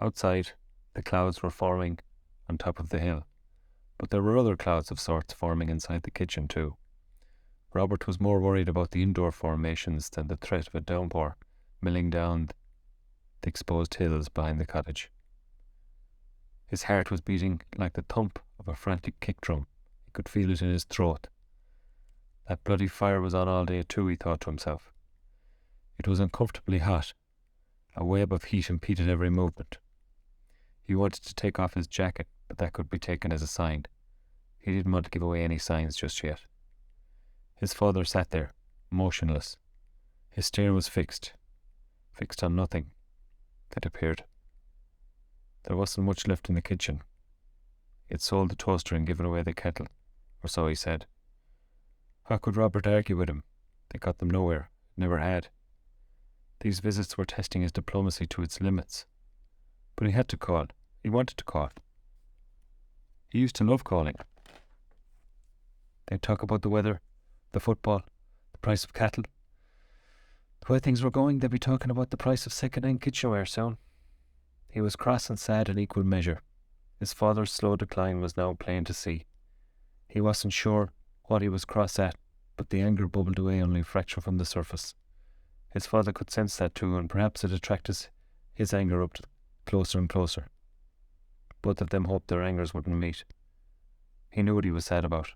Outside, the clouds were forming on top of the hill, but there were other clouds of sorts forming inside the kitchen too. Robert was more worried about the indoor formations than the threat of a downpour milling down the exposed hills behind the cottage. His heart was beating like the thump of a frantic kick drum. He could feel it in his throat. That bloody fire was on all day too, he thought to himself. It was uncomfortably hot. A web of heat impeded every movement. He wanted to take off his jacket, but that could be taken as a sign. He didn't want to give away any signs just yet. His father sat there, motionless. His stare was fixed on nothing, it appeared. There wasn't much left in the kitchen. He had sold the toaster and given away the kettle, or so he said. How could Robert argue with him? They got them nowhere, never had. These visits were testing his diplomacy to its limits. But he had to call. He wanted to call. He used to love calling. They'd talk about the weather, the football, the price of cattle. The way things were going, they'd be talking about the price of second-hand kitchenware soon. He was cross and sad in equal measure. His father's slow decline was now plain to see. He wasn't sure what he was cross at, but the anger bubbled away only a fraction from the surface. His father could sense that too, and perhaps it attracted his anger up closer and closer. Both of them hoped their angers wouldn't meet. He knew what he was sad about.